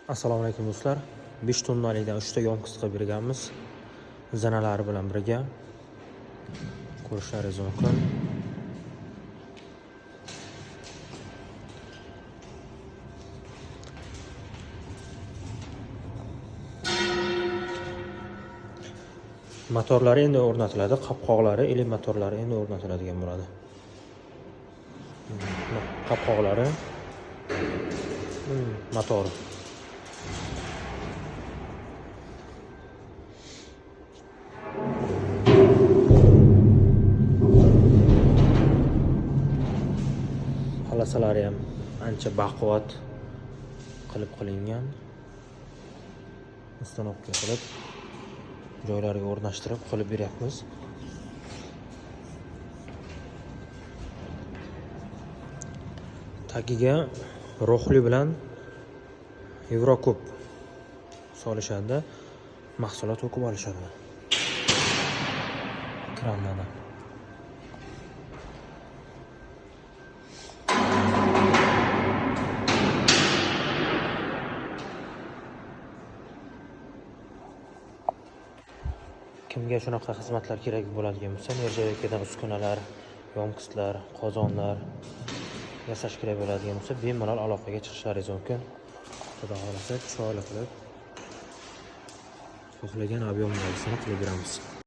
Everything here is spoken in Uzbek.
Assalomu alaykum do'stlar. 5 tonnalikdan 3 ta yonkis qilib berganmiz. Zanalari bilan birga ko'rishlaringiz mumkin. Motorlari endi o'rnatiladi. Qopqoqlari, motorlari endi o'rnatiladigan bo'ladi. Qopqoqlari, motor. Halasalari ham ancha baquvvat qilib qilingan. Istanokga qilib joylariga o'rnashtirib qilib beryapmiz. Tagiga rohli bilan Eurokub solishadi. Mahsulot o'qib olishadi. Krandan. Kimga shunaqa xizmatlar kerak bo'ladigan bo'lsa, nержавейкаdan uskunalar, yonkislar, qozonlar yasash kerak bo'ladigan bo'lsa, bemalol aloqaga chiqishlaringiz mumkin. Xudo xolasa, chiroyli qilib xohlagan ob'yomlarini qilib beramiz.